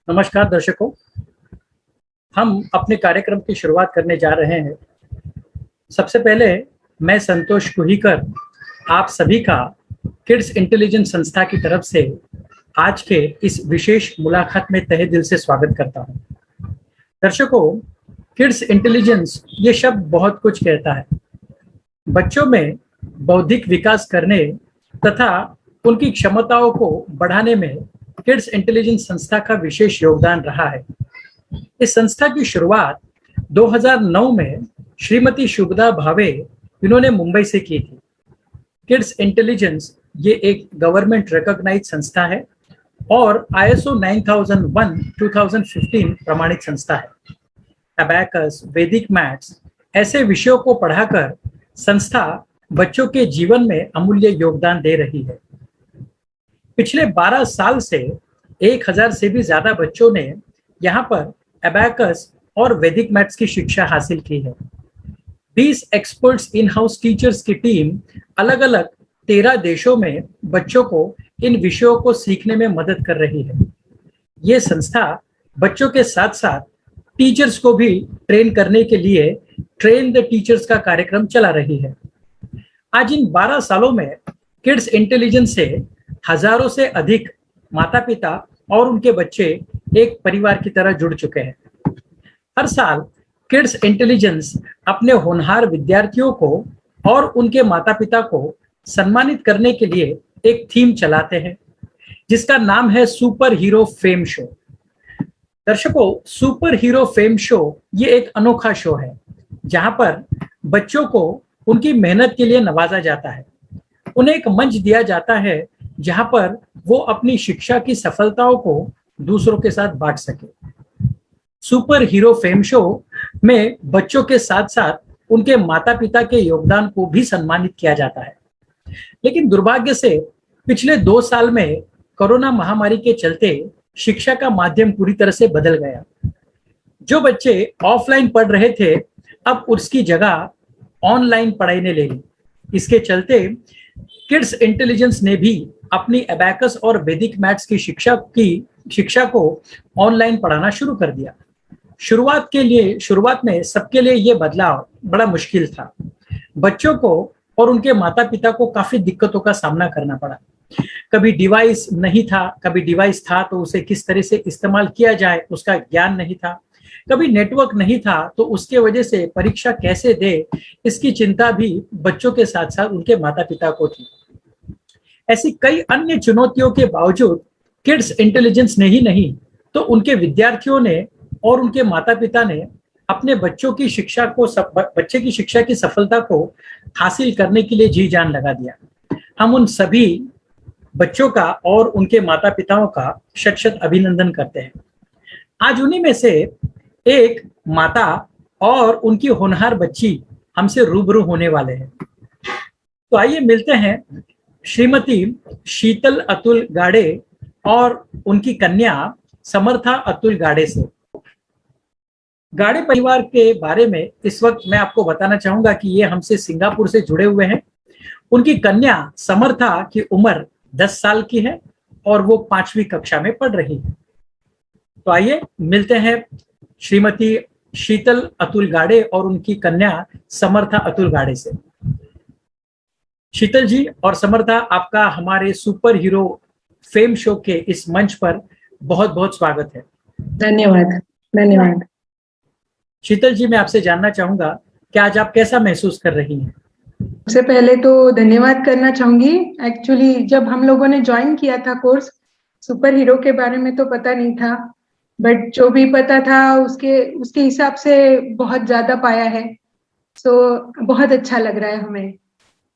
नमस्कार दर्शकों, हम अपने कार्यक्रम की शुरुआत करने जा रहे हैं। सबसे पहले मैं संतोष कुहीकर आप सभी का किड्स इंटेलिजेंस संस्था की तरफ से आज के इस विशेष मुलाकात में तहे दिल से स्वागत करता हूं। दर्शकों, किड्स इंटेलिजेंस ये शब्द बहुत कुछ कहता है। बच्चों में बौद्धिक विकास करने तथा उनकी क्षमताओं को बढ़ाने में किड्स इंटेलिजेंस संस्था का विशेष योगदान रहा है। इस संस्था की शुरुआत 2009 में श्रीमती शुभदा भावे इन्होंने मुंबई से की थी। किड्स इंटेलिजेंस ये एक गवर्नमेंट रिकॉग्नाइज्ड संस्था है और ISO 9001:2015 प्रमाणित संस्था है। अबैकस, वैदिक मैथ्स ऐसे विषयों को पढ़ाकर संस्था बच्चों के जीवन में अमूल्य योगदान दे रही है। पिछले 12 साल से 1000 से भी ज्यादा बच्चों ने यहाँ पर अबैकस और वैदिक मैथ्स की शिक्षा हासिल की है। 20 एक्सपर्ट्स इन हाउस टीचर्स की टीम अलग अलग 13 देशों में बच्चों को इन विषयों को सीखने में मदद कर रही है। ये संस्था बच्चों के साथ साथ टीचर्स को भी ट्रेन करने के लिए ट्रेन द टीचर्स का कार्यक्रम चला रही है। आज इन 12 सालों में किड्स इंटेलिजेंस से हजारों से अधिक माता पिता और उनके बच्चे एक परिवार की तरह जुड़ चुके हैं। हर साल किड्स इंटेलिजेंस अपने होनहार विद्यार्थियों को और उनके माता पिता को सम्मानित करने के लिए एक थीम चलाते हैं जिसका नाम है सुपर हीरो फेम शो। दर्शकों, सुपर हीरो फेम शो ये एक अनोखा शो है जहां पर बच्चों को उनकी मेहनत के लिए नवाजा जाता है। उन्हें एक मंच दिया जाता है जहां पर वो अपनी शिक्षा की सफलताओं को दूसरों के साथ बांट सके। सुपर हीरो फेम शो में बच्चों के साथ साथ उनके माता पिता के योगदान को भी सम्मानित किया जाता है। लेकिन दुर्भाग्य से पिछले 2 साल में कोरोना महामारी के चलते शिक्षा का माध्यम पूरी तरह से बदल गया। जो बच्चे ऑफलाइन पढ़ रहे थे अब उसकी जगह ऑनलाइन पढ़ाई ने ले ली। इसके चलते किड्स इंटेलिजेंस ने भी अपनी अबैकस और वैदिक मैथ्स की शिक्षा को ऑनलाइन पढ़ाना शुरू कर दिया। शुरुआत में सबके लिए ये बदलाव बड़ा मुश्किल था। बच्चों को और उनके माता पिता को काफी दिक्कतों का सामना करना पड़ा। कभी डिवाइस नहीं था, कभी डिवाइस था तो उसे किस तरह से इस्तेमाल किया जाए उसका ज्ञान नहीं था। कभी नेटवर्क नहीं था तो उसके वजह से परीक्षा कैसे दे इसकी चिंता भी बच्चों के साथ साथ उनके माता पिता को थी। ऐसी कई अन्य चुनौतियों के बावजूद किड्स इंटेलिजेंस ने ही नहीं तो उनके विद्यार्थियों ने और उनके माता पिता ने अपने बच्चे की शिक्षा की सफलता को हासिल करने के लिए जी जान लगा दिया। हम उन सभी बच्चों का और उनके माता पिताओं का शत-शत अभिनंदन करते हैं। आज उन्हीं में से एक माता और उनकी होनहार बच्ची हमसे रूबरू होने वाले हैं। तो आइए मिलते हैं श्रीमती शीतल अतुल गाड़े और उनकी कन्या समर्था अतुल गाड़े से। गाड़े परिवार के बारे में इस वक्त मैं आपको बताना चाहूंगा कि ये हमसे सिंगापुर से जुड़े हुए हैं। उनकी कन्या समर्था की उम्र 10 साल की है और वो 5वीं कक्षा में पढ़ रही है। तो आइए मिलते हैं श्रीमती शीतल अतुल गाड़े और उनकी कन्या समर्था अतुल गाड़े से। शीतल जी और समर्था, आपका हमारे सुपर हीरो फेम शो के इस मंच पर बहुत बहुत स्वागत है। धन्यवाद। धन्यवाद। शीतल जी, मैं आपसे जानना चाहूंगा कि आज आप कैसा महसूस कर रही हैं? सबसे पहले तो धन्यवाद करना चाहूंगी। एक्चुअली जब हम लोगों ने ज्वाइन किया था कोर्स, सुपर हीरो के बारे में तो पता नहीं था, बट जो भी पता था उसके हिसाब से बहुत ज्यादा पाया है। बहुत अच्छा लग रहा है हमें।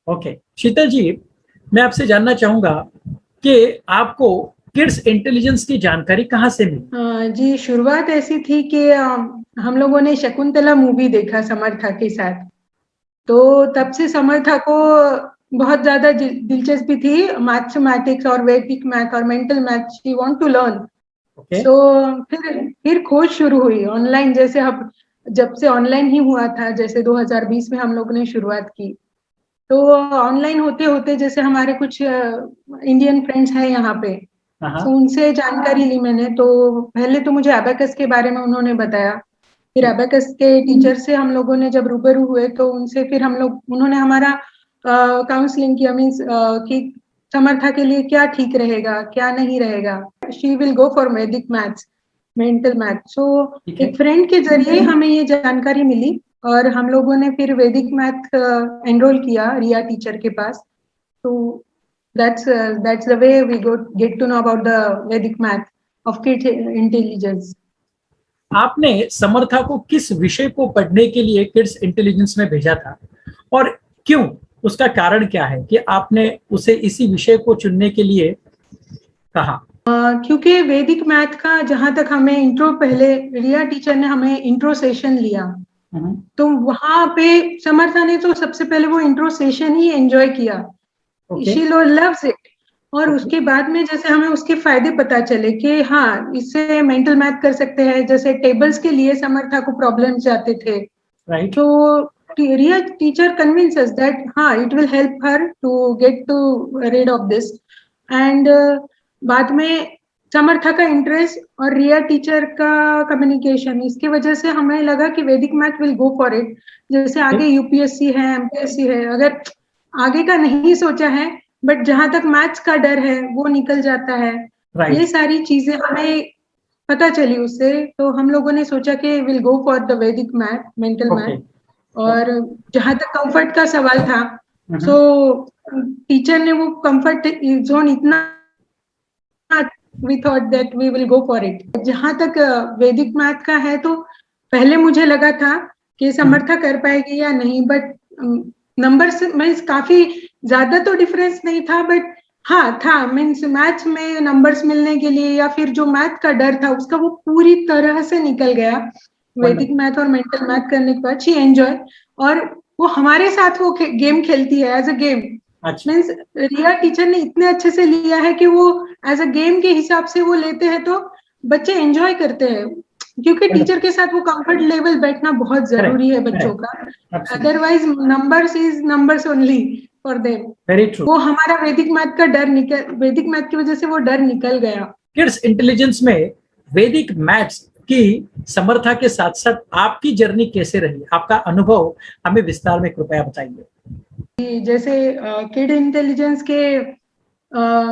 ओके शीतल जी, मैं आपसे जानना चाहूंगा कि आपको किड्स इंटेलिजेंस की जानकारी कहाँ से मिली? जी, शुरुआत ऐसी थी कि हम लोगों ने शकुंतला मूवी देखा समर्था के साथ, तो तब से समर्था को बहुत ज्यादा दिलचस्पी थी मैथमेटिक्स और वैदिक मैथ और mental math. She want to learn. तो फिर खोज शुरू हुई ऑनलाइन। जैसे अब जब से ऑनलाइन ही हुआ था, जैसे 2020 में हम लोगों ने शुरुआत की, तो ऑनलाइन होते होते जैसे हमारे कुछ इंडियन फ्रेंड्स हैं यहाँ पे, हाँ। तो उनसे जानकारी ली मैंने। तो पहले तो मुझे अबेकस के बारे में उन्होंने बताया, फिर अबेकस के टीचर से हम लोगों ने जब रूबरू हुए तो उनसे फिर उन्होंने हमारा काउंसलिंग किया, मीन्स कि समर्था के लिए क्या ठीक रहेगा क्या नहीं रहेगा। शी विल गो फॉर वैदिक मैथ्स, मेंटल मैथ। सो एक फ्रेंड के जरिए हमें ये जानकारी मिली और हम लोगों ने फिर वैदिक मैथ एनरोल किया रिया टीचर के पास। तो that's the way we get to know about the Vedic math of kid intelligence. आपने समर्था को किस विषय को पढ़ने के लिए किड्स इंटेलिजेंस में भेजा था और क्यों? उसका कारण क्या है कि आपने उसे इसी विषय को चुनने के लिए कहा? क्योंकि वैदिक मैथ का जहां तक हमें इंट्रो, पहले रिया टीचर ने हमें इंट्रो सेशन लिया, तो वहां पे समर्था ने तो सबसे पहले वो इंट्रो सेशन ही एंजॉय किया। She loves it. और उसके बाद में जैसे हमें उसके फायदे पता चले कि हाँ, इससे मेंटल मैथ कर सकते हैं। जैसे टेबल्स के लिए समर्था को प्रॉब्लम्स आते थे, राइट। तो Riya teacher convince us that हाँ, it will help her to get to rid of this. And बाद में समर्था का इंटरेस्ट और रिया टीचर का कम्युनिकेशन, इसकी वजह से हमें लगा कि वैदिक math will go for it. जैसे आगे यूपीएससी है, एमपीएससी है, अगर आगे का नहीं सोचा है बट जहां तक मैथ्स का डर है वो निकल जाता है। ये सारी चीजें हमें पता चली उससे, तो हम लोगों ने सोचा कि विल गो फॉर द वैदिक मैथ, मेंटल मैथ। और जहां तक कंफर्ट का सवाल था, सो टीचर ने वो कंफर्ट जोन इतना, we thought that we will go for it। जहां तक वैदिक मैथ का है तो पहले मुझे लगा था कि समर्था कर पाएगी या नहीं, बट नंबर्स में काफी ज्यादा तो डिफरेंस नहीं था, बट हाँ था। मीन्स मैथ्स में नंबर्स मिलने के लिए या फिर जो मैथ का डर था उसका वो पूरी तरह से निकल गया वैदिक मैथ और मेंटल मैथ करने के बाद। शी एंजॉय, और वो हमारे साथ वो गेम खेलती है as a game. Means Riya teacher ने इतने अच्छे से लिया है कि वो एज अ गेम के हिसाब से वो लेते हैं तो बच्चे एंजॉय करते हैं, क्योंकि टीचर के साथ वो कंफर्ट लेवल बैठना बहुत जरूरी है बच्चों का। Otherwise numbers is numbers only for them. Very true. वो हमारा वैदिक मैथ का डर वैदिक मैथ की वजह से वो डर निकल गया। किड्स इंटेलिजेंस में वैदिक मैथ्स की समर्था के साथ साथ आपकी जर्नी कैसे रही? आपका अनुभव हमें विस्तार में कृपया बताइए। जैसे किड इंटेलिजेंस के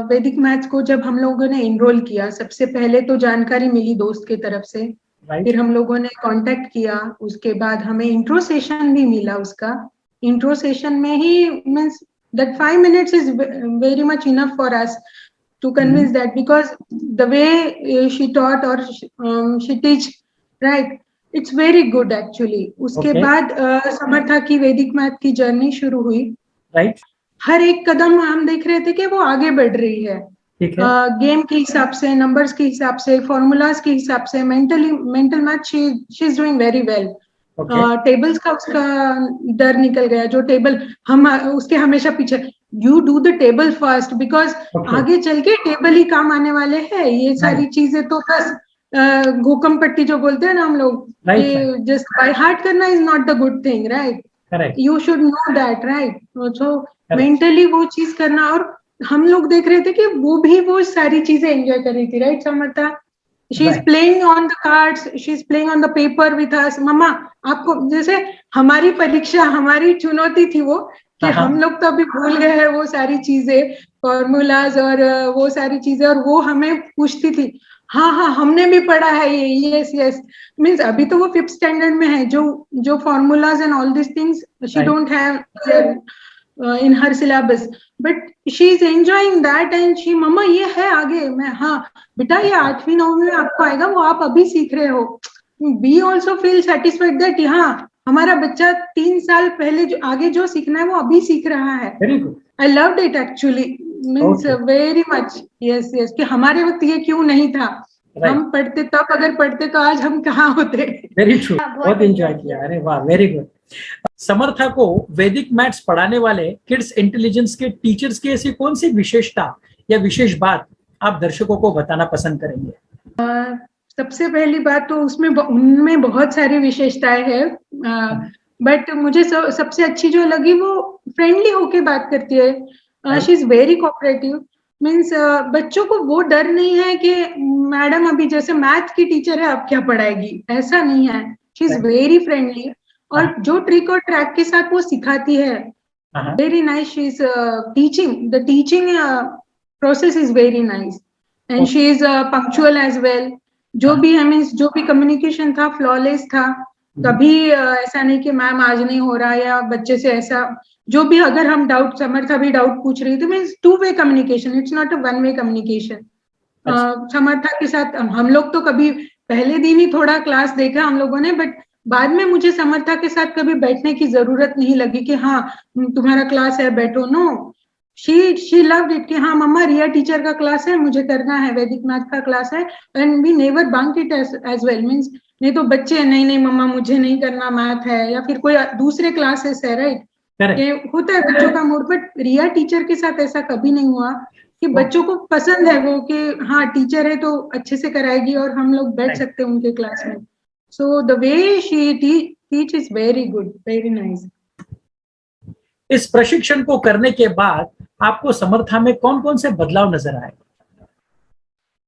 वैदिक मैथ्स को जब हम लोगों ने एनरोल किया, सबसे पहले तो जानकारी मिली दोस्त की तरफ से, फिर हम लोगों ने कांटेक्ट किया, उसके बाद हमें इंट्रो सेशन भी मिला। उसका इंट्रो सेशन में ही means that 5 minutes is very much enough for us to convince that, because the way she taught or she teach, right, it's very good actually। उसके बाद समर्था की वैदिक मैथ की जर्नी शुरू हुई। राइट। हर एक कदम हम देख रहे थे कि वो आगे बढ़ रही है, गेम के हिसाब से, नंबर्स के हिसाब से, फॉर्मूलाज के हिसाब से। Mental math she is doing very well. Tables का उसका डर निकल गया। जो टेबल हम उसके हमेशा पीछे, you do the table first, because आगे चल के टेबल ही काम आने वाले हैं। ये सारी चीजें तो बस घोकम पट्टी जो बोलते हैं ना हम लोग, जस्ट बाय हार्ट करना is not the good thing, right. You should know that, right. So mentally वो चीज करना, और हम लोग देख रहे थे कि वो सारी चीजें एंजॉय कर रही थी, right Samartha. She is playing on the cards, she is playing on the paper with us। मम्मा आपको, जैसे हमारी परीक्षा, हमारी चुनौती थी वो, कि हम लोग तो अभी भूल गए हैं वो सारी चीजें, फॉर्मूलाज और वो सारी चीजें, और वो हमें पूछती थी हाँ हाँ हमने भी पढ़ा है ये, यस यस। मीन्स अभी तो वो 5th स्टैंडर्ड में है, जो formulas and all this things she don't have in her syllabus, but she is enjoying that and she, मम्मा ये है आगे। मैं हाँ बेटा ये 8वीं 9वीं में आपको आएगा, वो आप अभी सीख रहे हो। we also feel satisfied that हाँ हमारा बच्चा 3 साल पहले जो आगे जो सीखना है वो अभी सीख रहा है। I loved it actually, means very much। yes yes, कि हमारे वक्त ये क्यों नहीं था, हम पढ़ते तब, अगर पढ़ते तो आज हम कहाँ होते। वेरी ट्रू, बहुत एंजॉय किया। अरे वाह, वेरी गुड। समर्था को वैदिक मैथ्स पढ़ाने वाले किड्स इंटेलिजेंस के टीचर्स की ऐसी कौन सी विशेषता या विशेष बात आप दर्शकों को बताना पसंद करेंगे? सबसे पहली बात तो उनमें बहुत सारी विशेषताएं हैं, बट मुझे सबसे अच्छी जो लगी वो फ्रेंडली होके बात करती है। She is very cooperative. Means बच्चों को वो डर नहीं है कि मैडम अभी जैसे मैथ की टीचर है अब क्या पढ़ाएगी, ऐसा नहीं है। शी इज वेरी फ्रेंडली और जो ट्रिक और ट्रैक के साथ वो सिखाती है, very nice. She is teaching, the teaching process is very nice and she is punctual as well. जो भी है मीन्स जो भी कम्युनिकेशन था फ्लॉलेस था। कभी ऐसा नहीं कि मैम आज नहीं हो रहा या बच्चे से ऐसा, जो भी अगर हम डाउट, समर्था भी डाउट पूछ रही थी, means two way communication, it's not a one way communication. Samartha के साथ हम लोग तो कभी पहले दिन ही थोड़ा क्लास देखा हम लोगों ने, बट बाद में मुझे समर्था के साथ कभी बैठने की जरूरत नहीं लगी कि हाँ तुम्हारा क्लास है बैठो। नो, शी लव्ड इट कि हाँ मम्मा रिया टीचर का क्लास है, मुझे करना है, वैदिक मैथ का क्लास है। And we never bunk it as well. Means नहीं तो बच्चे नहीं नहीं मम्मा मुझे नहीं करना मैथ है, या फिर कोई दूसरे क्लासेस है, राइट? ये होता है बच्चों का मूड, बट रिया टीचर के साथ ऐसा कभी नहीं हुआ कि बच्चों को पसंद है वो कि हाँ टीचर है तो अच्छे से कराएगी और हम लोग बैठ सकते हैं उनके क्लास में। So the way she teach is very good, very nice. इस प्रशिक्षण को करने के बाद आपको समर्था में कौन कौन से बदलाव नजर आए?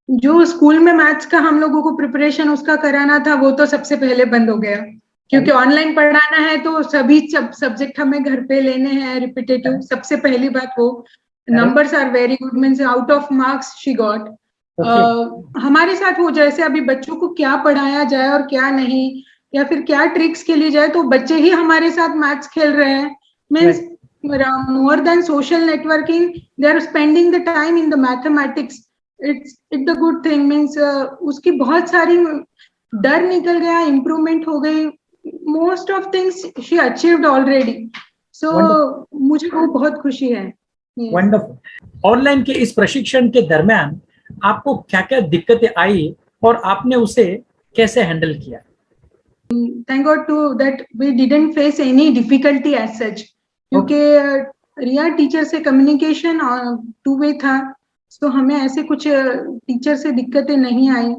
जो स्कूल में मैथ्स का हम लोगों को प्रिपरेशन उसका कराना था वो तो सबसे पहले बंद हो गया, क्योंकि ऑनलाइन पढ़ाना है तो सभी सब्जेक्ट हमें घर पे लेने हैं रिपीटेटिव। सबसे पहली बात वो numbers are very good, means out of marks she got. हमारे साथ हो जैसे अभी बच्चों को क्या पढ़ाया जाए और क्या नहीं, या फिर क्या ट्रिक्स के लिए जाए, तो बच्चे ही हमारे साथ मैथ्स खेल रहे हैं। Means more than social networking, they are spending the time in the mathematics. It's the good thing. Means उसकी बहुत सारी डर निकल गया, इम्प्रूवमेंट हो गई, most of things she achieved already. So मुझे वो बहुत खुशी है। वंडरफुल। ऑनलाइन के इस प्रशिक्षण के दरमियान आपको क्या क्या दिक्कतें आई और आपने उसे कैसे हैंडल किया? Thank God to that we didn't face any difficulty as such, क्योंकि रिया टीचर से कम्युनिकेशन टू वे था, तो हमें ऐसे कुछ टीचर से दिक्कतें नहीं आई,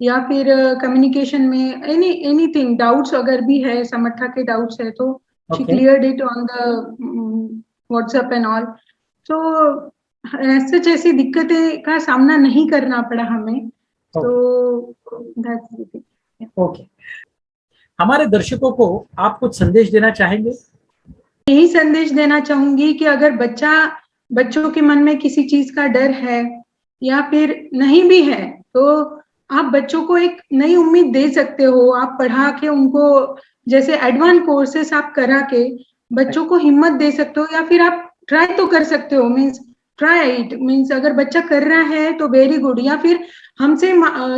या फिर कम्युनिकेशन में एनीथिंग डाउट्स अगर भी है, समर्था के डाउट्स है तो she cleared it on the WhatsApp and all. तो सच ऐसी दिक्कतें का सामना नहीं करना पड़ा हमें। तो दैट्स इट। ओके, हमारे दर्शकों को आप कुछ संदेश देना चाहेंगे? यही संदेश देना चाहूंगी कि अगर बच्चों के मन में किसी चीज का डर है या फिर नहीं भी है, तो आप बच्चों को एक नई उम्मीद दे सकते हो। आप पढ़ा के उनको जैसे एडवांस कोर्सेस आप करा के बच्चों को हिम्मत दे सकते हो, या फिर आप ट्राई तो कर सकते हो। मीन्स ट्राई इट, मीन्स अगर बच्चा कर रहा है तो वेरी गुड। या फिर हमसे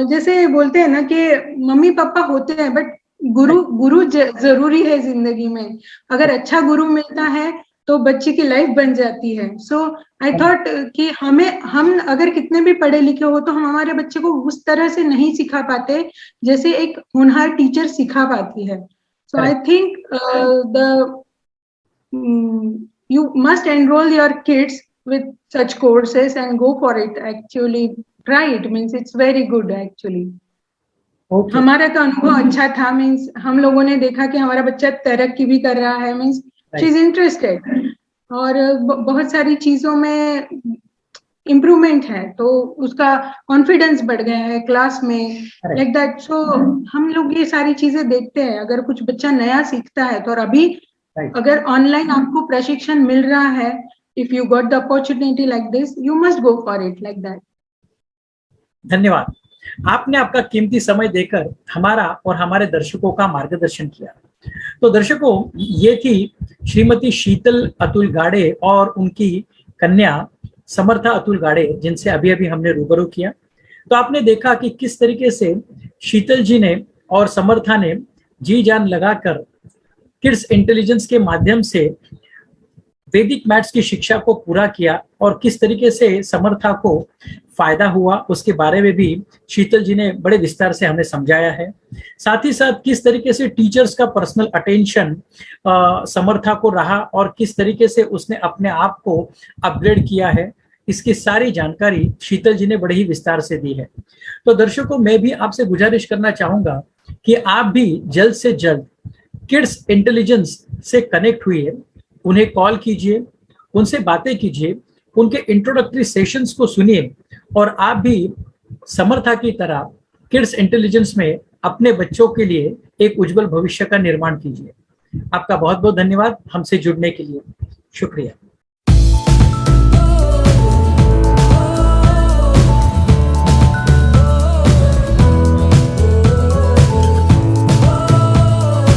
जैसे बोलते हैं ना कि मम्मी पापा होते हैं, बट गुरु जरूरी है जिंदगी में। अगर अच्छा गुरु मिलता है तो बच्चे की लाइफ बन जाती है। सो आई थॉट कि हम अगर कितने भी पढ़े लिखे हो तो हम हमारे बच्चे को उस तरह से नहीं सिखा पाते जैसे एक होनहार टीचर सिखा पाती है। So I think you must enroll your kids with such courses and go for it. Actually try it, means it's very good actually. हमारा तो अनुभव अच्छा था। मीन्स हम लोगों ने देखा कि हमारा बच्चा तरक्की भी कर रहा है, मीन्स शी इज इंटरेस्टेड, और बहुत सारी चीजों में इम्प्रूवमेंट है, तो उसका कॉन्फिडेंस बढ़ गया है क्लास में, लाइक दैट। सो हम लोग ये सारी चीजें देखते हैं। अगर कुछ बच्चा नया सीखता है तो, और अभी अगर ऑनलाइन आपको प्रशिक्षण मिल रहा है, if you got the opportunity like this, you must go for it like that. धन्यवाद, आपने आपका कीमती समय देकर हमारा और हमारे दर्शकों का मार्गदर्शन किया। तो दर्शकों, ये थी श्रीमती शीतल अतुल गाड़े और उनकी कन्या समर्था अतुल गाड़े, जिनसे अभी अभी हमने रूबरू किया। तो आपने देखा कि किस तरीके से शीतल जी ने और समर्था ने जी जान लगाकर किड्स इंटेलिजेंस के माध्यम से वैदिक मैथ्स की शिक्षा को पूरा किया, और किस तरीके से समर्था को फायदा हुआ उसके बारे में भी शीतल जी ने बड़े विस्तार से हमें समझाया है। साथ ही साथ किस तरीके से टीचर्स का पर्सनल अटेंशन समर्था को रहा और किस तरीके से उसने अपने आप को अपग्रेड किया है, इसकी सारी जानकारी शीतल जी ने बड़े ही विस्तार से दी है। तो दर्शकों, मैं भी आपसे गुजारिश करना चाहूंगा कि आप भी जल्द से जल्द किड्स इंटेलिजेंस से कनेक्ट हुई है, उन्हें कॉल कीजिए, उनसे बातें कीजिए, उनके इंट्रोडक्टरी सेशंस को सुनिए और आप भी समर्था की तरह किड्स इंटेलिजेंस में अपने बच्चों के लिए एक उज्जवल भविष्य का निर्माण कीजिए। आपका बहुत बहुत धन्यवाद हमसे जुड़ने के लिए। शुक्रिया।